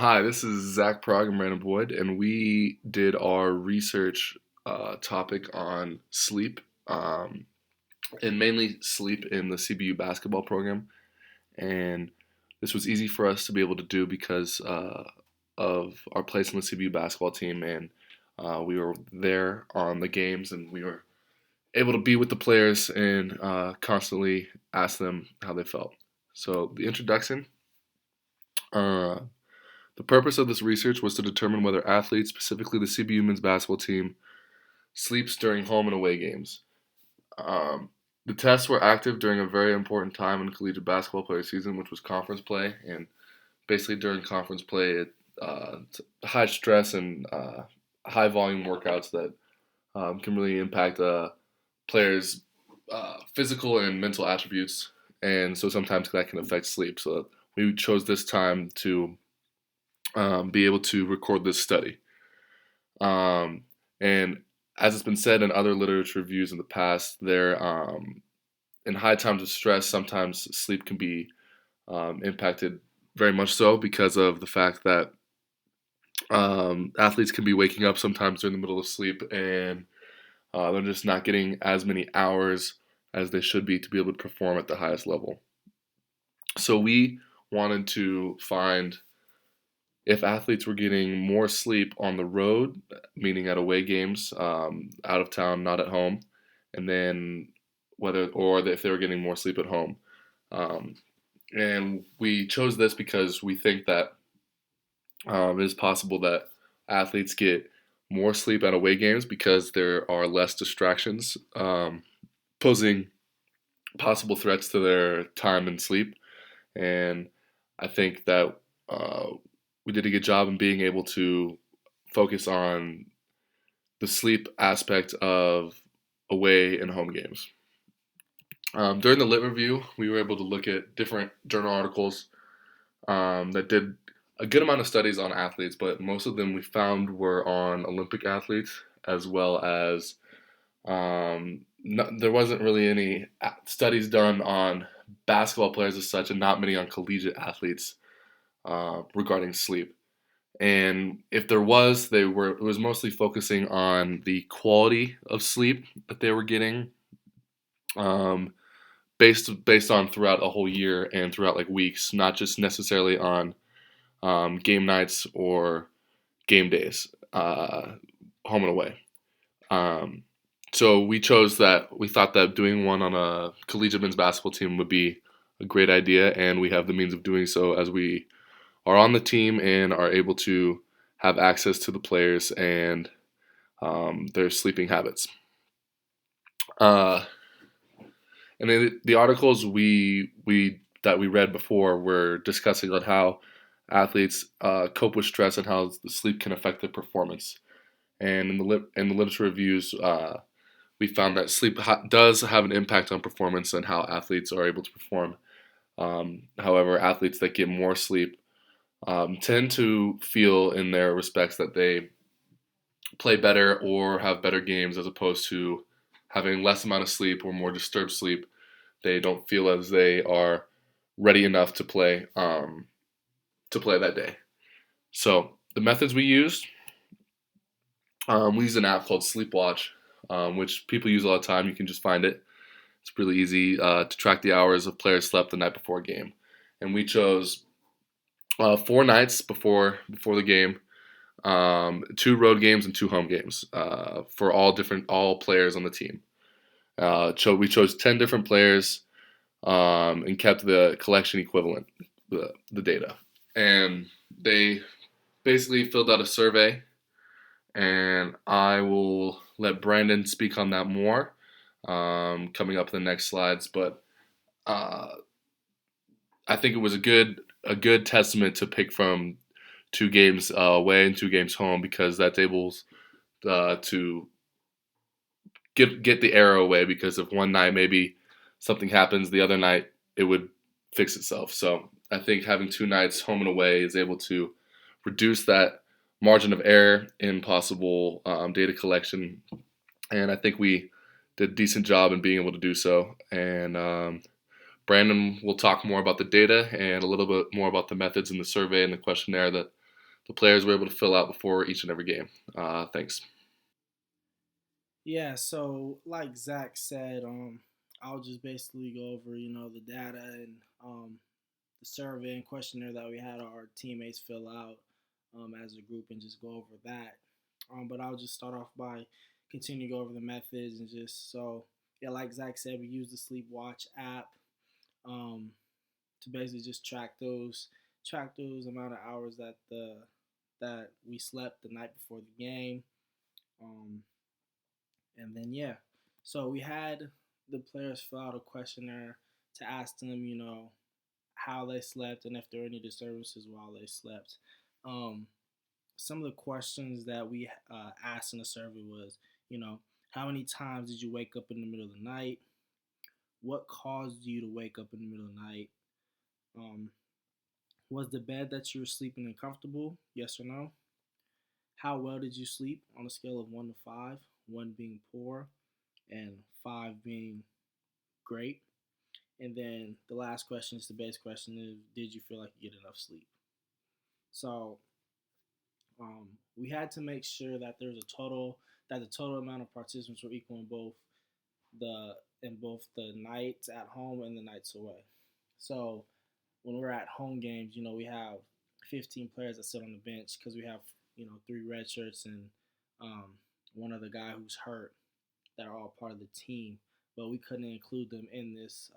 Hi, this is Zach Prog and Brandon Boyd, and we did our research topic on sleep, and mainly sleep in the CBU basketball program. And this was easy for us to be able to do because of our place in the CBU basketball team, and we were there on the games, and we were able to be with the players and constantly ask them how they felt. So the introduction. Uh, The purpose of this research was to determine whether athletes, specifically the CBU men's basketball team, sleeps during home and away games. Um, the tests were active during a very important time in collegiate basketball player season, which was conference play. And basically, during conference play, it's high stress and high volume workouts that can really impact players' physical and mental attributes. And so sometimes that can affect sleep. So we chose this time to be able to record this study. Um, and as it's been said in other literature reviews in the past, in high times of stress, sometimes sleep can be impacted very much so because of the fact that athletes can be waking up sometimes during the middle of sleep and they're just not getting as many hours as they should be to be able to perform at the highest level. So we wanted to find if athletes were getting more sleep on the road, meaning at away games, out of town, not at home, and then if they were getting more sleep at home. Um, and we chose this because we think that it is possible that athletes get more sleep at away games because there are less distractions posing possible threats to their time and sleep. And I think that uh, we did a good job in being able to focus on the sleep aspect of away and home games. During the lit review, we were able to look at different journal articles that did a good amount of studies on athletes, but most of them we found were on Olympic athletes as well as there wasn't really any studies done on basketball players as such, and not many on collegiate athletes regarding sleep. And if there was, it was mostly focusing on the quality of sleep that they were getting, um, based on throughout a whole year and throughout like weeks, not just necessarily on game nights or game days, home and away. Um, so we chose that. We thought that doing one on a collegiate men's basketball team would be a great idea, and we have the means of doing so as we are on the team and are able to have access to the players and their sleeping habits. Uh, and then the articles we that we read before were discussing on how athletes cope with stress and how the sleep can affect their performance. And in the literature reviews, we found that sleep does have an impact on performance and how athletes are able to perform. However, athletes that get more sleep tend to feel in their respects that they play better or have better games as opposed to having less amount of sleep or more disturbed sleep. They don't feel as they are ready enough to play that day. So the methods we used an app called Sleepwatch, which people use all the time. You can just find it. It's really easy to track the hours of players slept the night before a game, and we chose 4 nights before the game, 2 road games and 2 home games for all players on the team. So we chose 10 different players and kept the collection equivalent, the data, and they basically filled out a survey. And I will let Brandon speak on that more coming up in the next slides. But uh, I think it was a good testament to pick from 2 games away and 2 games home because that's able to get the error away. Because if one night maybe something happens, the other night it would fix itself. So I think having 2 nights home and away is able to reduce that margin of error in possible data collection, and I think we did a decent job in being able to do so. And Brandon will talk more about the data and a little bit more about the methods in the survey and the questionnaire that the players were able to fill out before each and every game. Thanks. Yeah, so like Zach said, I'll just basically go over, the data and the survey and questionnaire that we had our teammates fill out as a group and just go over that. But I'll just start off by continue to go over the methods and just so yeah, like Zach said, we use the Sleep Watch app um, to basically just track those amount of hours that we slept the night before the game. Um, and then yeah, so we had the players fill out a questionnaire to ask them, how they slept and if there were any disturbances while they slept. Um, some of the questions that we asked in the survey was, how many times did you wake up in the middle of the night? What caused you to wake up in the middle of the night? Um, was the bed that you were sleeping in comfortable? Yes or no? How well did you sleep on a scale of 1 to 5? 1 being poor and 5 being great. And then the last question is the base question is, did you feel like you get enough sleep? So we had to make sure that there's a total that the total amount of participants were equal the in both the nights at home and the nights away. So when we're at home games, we have 15 players that sit on the bench because we have three red shirts and um, one other guy who's hurt that are all part of the team. But we couldn't include them in this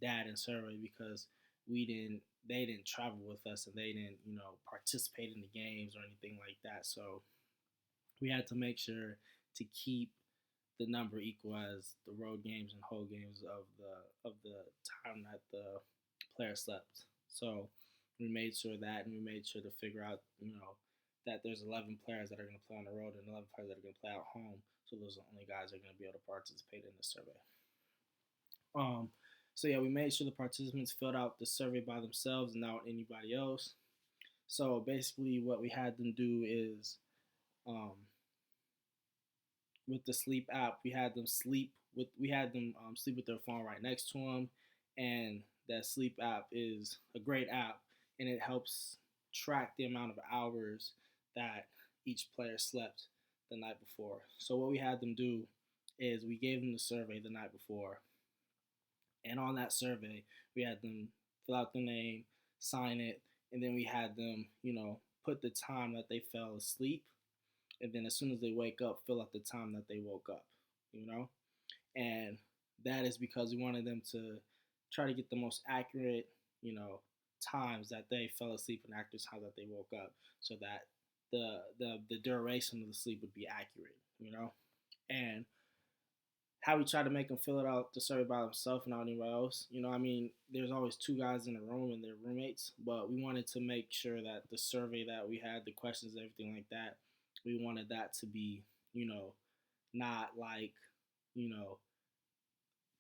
data and survey because we didn't they didn't travel with us and they didn't participate in the games or anything like that. So we had to make sure to keep the number equal as the road games and whole games of the time that the player slept. So we made sure that, and we made sure to figure out, that there's 11 players that are going to play on the road and 11 players that are going to play at home. So those are the only guys that are going to be able to participate in the survey. Um, so yeah, we made sure the participants filled out the survey by themselves and not anybody else. So basically, what we had them do is um, with the sleep app, we had them sleep with their phone right next to them, and that sleep app is a great app, and it helps track the amount of hours that each player slept the night before. So what we had them do is we gave them the survey the night before, and on that survey we had them fill out the name, sign it, and then we had them, put the time that they fell asleep, and then as soon as they wake up, fill out the time that they woke up, you know? And that is because we wanted them to try to get the most accurate, times that they fell asleep and accurate time that they woke up so that the duration of the sleep would be accurate. And how we try to make them fill it out the survey by themselves and not anybody else. I mean, there's always two guys in the room and their roommates, but we wanted to make sure that the survey that we had, the questions, everything like that, we wanted that to be, not like, you know,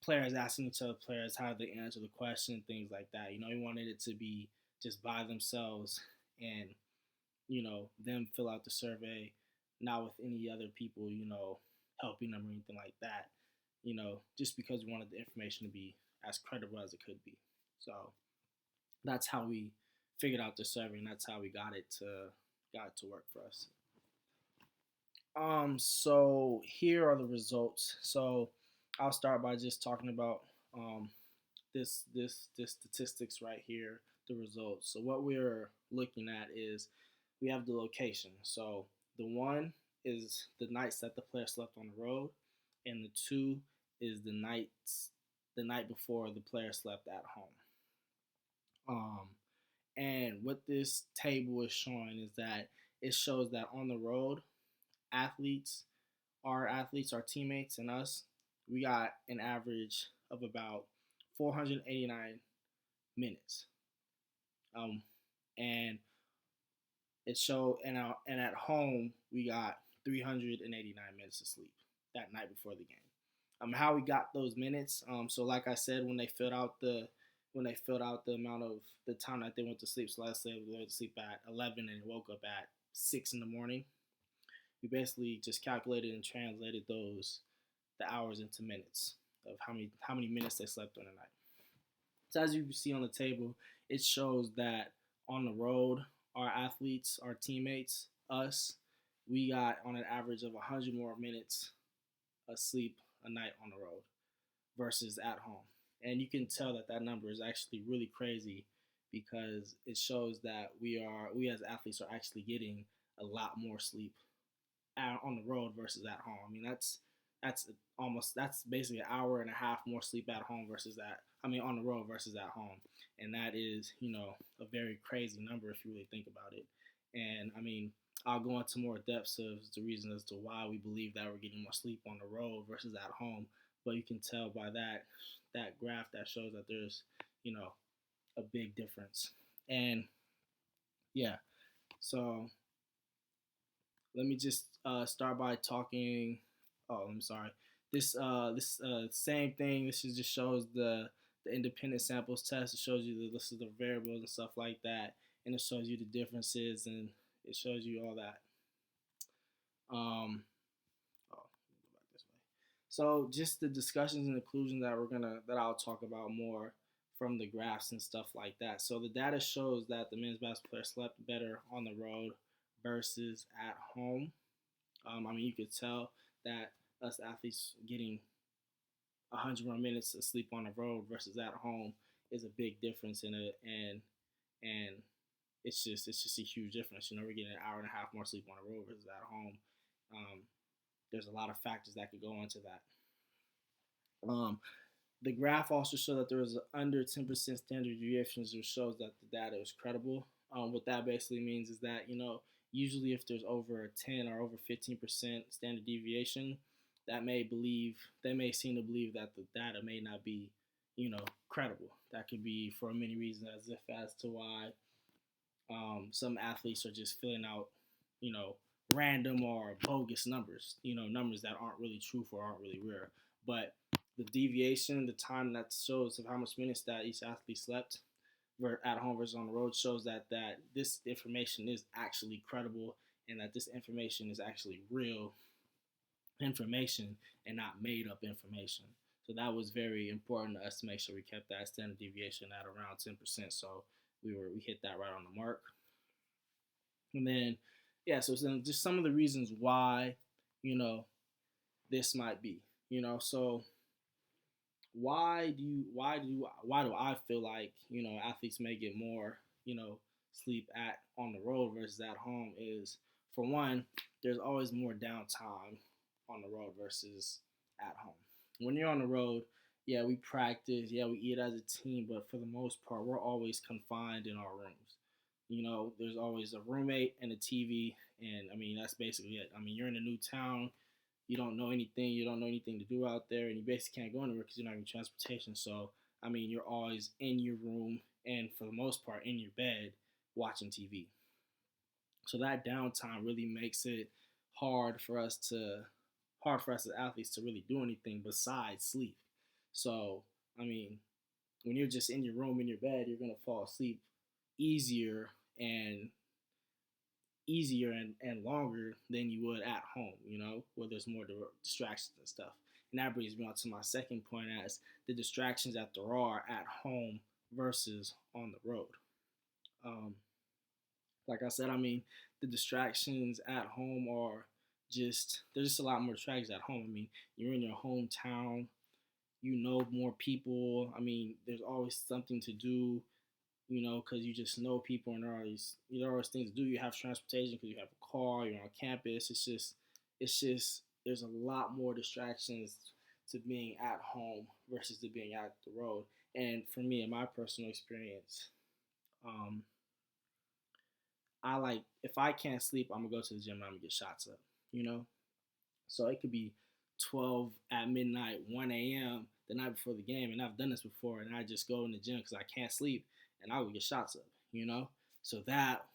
players asking each other players how they answer the question, things like that. We wanted it to be just by themselves and, them fill out the survey, not with any other people, helping them or anything like that. Just because we wanted the information to be as credible as it could be. So that's how we figured out the survey, and that's how we got it to work for us. So here are the results. So I'll start by just talking about this statistics right here, the results. So what we're looking at is we have the location. So the one is the nights that the player slept on the road, and the two is the night before the player slept at home. Um, and what this table is showing is that it shows that on the road, athletes, our teammates, and us, we got an average of about 489 minutes. Um, and it showed, and at home we got 389 minutes of sleep that night before the game. How we got those minutes. So like I said, when they filled out the amount of the time that they went to sleep. So let's say they went to sleep at 11 and woke up at 6 in the morning. We basically just calculated and translated the hours into minutes of how many minutes they slept on the night. So as you can see on the table, it shows that on the road, our athletes, our teammates, us, we got on an average of 100 more minutes of sleep a night on the road versus at home. And you can tell that that number is actually really crazy because it shows that we as athletes are actually getting a lot more sleep on the road versus at home. I mean, that's basically an hour and a half more sleep at home versus that. I mean, on the road versus at home, and that is a very crazy number if you really think about it. And I mean, I'll go into more depths of the reason as to why we believe that we're getting more sleep on the road versus at home. But you can tell by that graph that shows that there's you know a big difference. And yeah, so let me just start by talking. Oh, I'm sorry. This same thing. This just shows the independent samples test. It shows you the list of the variables and stuff like that, and it shows you the differences and it shows you all that. Um, oh, let me go back this way. So just the discussions and inclusions that I'll talk about more from the graphs and stuff like that. So the data shows that the men's basketball player slept better on the road versus at home. I mean, you could tell that us athletes getting 100 more minutes of sleep on the road versus at home is a big difference in it, and it's just a huge difference. We're getting an hour and a half more sleep on the road versus at home. Um, there's a lot of factors that could go into that. Um, the graph also showed that there was under 10% standard deviations, which shows that the data is credible. What that basically means is that usually if there's over a 10 or over 15% standard deviation, that they may seem to believe that the data may not be credible. That could be for many reasons, as to why some athletes are just filling out random or bogus numbers, numbers that aren't really truthful or aren't really rare. But the deviation, the time that shows of how much minutes that each athlete slept at home versus on the road shows that this information is actually credible and that this information is actually real information and not made up information. So that was very important to us to make sure we kept that standard deviation at around 10%. So we hit that right on the mark. And then yeah, so just some of the reasons why this might be. So why do I feel like athletes may get more sleep on the road versus at home is, for one, there's always more downtime on the road versus at home. When you're on the road, yeah, we practice, yeah, we eat as a team, but for the most part, we're always confined in our rooms. There's always a roommate and a TV, and I mean that's basically it. I mean, you're in a new town, you don't know anything, you don't know anything to do out there, and you basically can't go anywhere because you're not having transportation. So I mean, you're always in your room and for the most part in your bed watching TV. So that downtime really makes it hard for us to hard for us as athletes to really do anything besides sleep. So I mean, when you're just in your room in your bed, you're gonna fall asleep easier and and longer than you would at home, where there's more distractions and stuff. And that brings me on to my second point as the distractions that there are at home versus on the road. Um, like I said, I mean, the distractions at home are there's just a lot more distractions at home. I mean, you're in your hometown, you know more people. I mean, there's always something to do, because you just know people and there are always things to do. You have transportation because you have a car, you're on campus. It's just, there's a lot more distractions to being at home versus to being out the road. And for me, in my personal experience, um, I like, if I can't sleep, I'm gonna go to the gym and I'm gonna get shots up, you know? So it could be 12 at midnight, 1 a.m. the night before the game, and I've done this before, and I just go in the gym because I can't sleep, and I will get shots up. So that,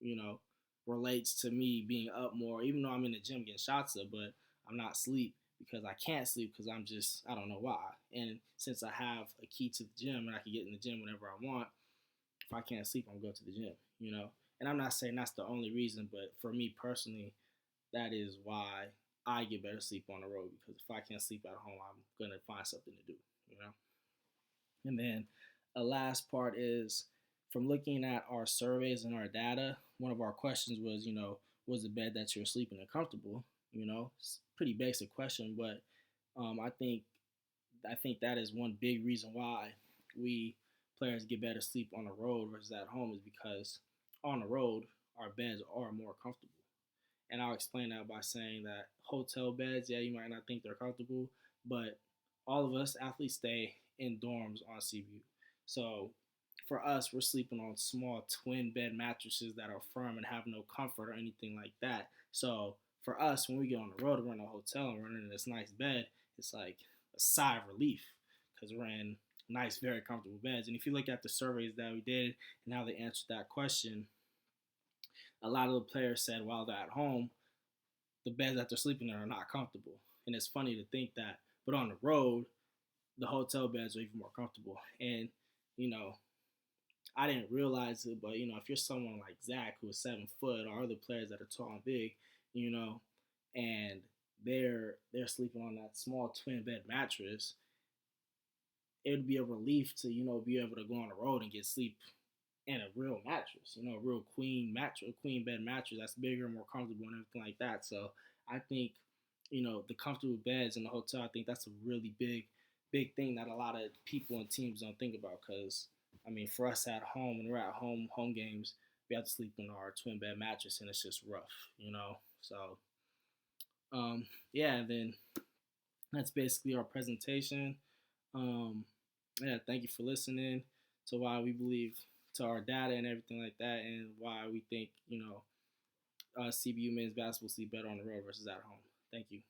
you know, relates to me being up more, even though I'm in the gym getting shots up, but I'm not asleep because I can't sleep because I don't know why. And since I have a key to the gym and I can get in the gym whenever I want, if I can't sleep, I'm going to go to the gym. And I'm not saying that's the only reason, but for me personally, that is why I get better sleep on the road, because if I can't sleep at home, I'm going to find something to do. And then a last part is, from looking at our surveys and our data, one of our questions was, was the bed that you're sleeping in comfortable? It's a pretty basic question, but I think that is one big reason why we players get better sleep on the road versus at home is because on the road our beds are more comfortable. And I'll explain that by saying that hotel beds, yeah, you might not think they're comfortable, but all of us athletes stay in dorms on CBU. So for us, we're sleeping on small twin bed mattresses that are firm and have no comfort or anything like that. So for us, when we get on the road, we're in a hotel and we're in this nice bed, it's like a sigh of relief because we're in nice, very comfortable beds. And if you look at the surveys that we did and how they answered that question, a lot of the players said while they're at home, the beds that they're sleeping in are not comfortable. And it's funny to think that. But on the road, the hotel beds are even more comfortable. And, you know, I didn't realize it, but, if you're someone like Zach, who is 7 foot, or other players that are tall and big, you know, and they're sleeping on that small twin bed mattress, it would be a relief to, be able to go on the road and get sleep and a real mattress, a real queen mattress, a queen bed mattress that's bigger, more comfortable, and everything like that. So I think, the comfortable beds in the hotel, I think that's a really big thing that a lot of people and teams don't think about. Because, I mean, for us at home, when we're at home games, we have to sleep in our twin bed mattress, and it's just rough. So, yeah, and then that's basically our presentation. Um, yeah, thank you for listening to why we believe to our data and everything like that, and why we think CBU men's basketball sleep better on the road versus at home. Thank you.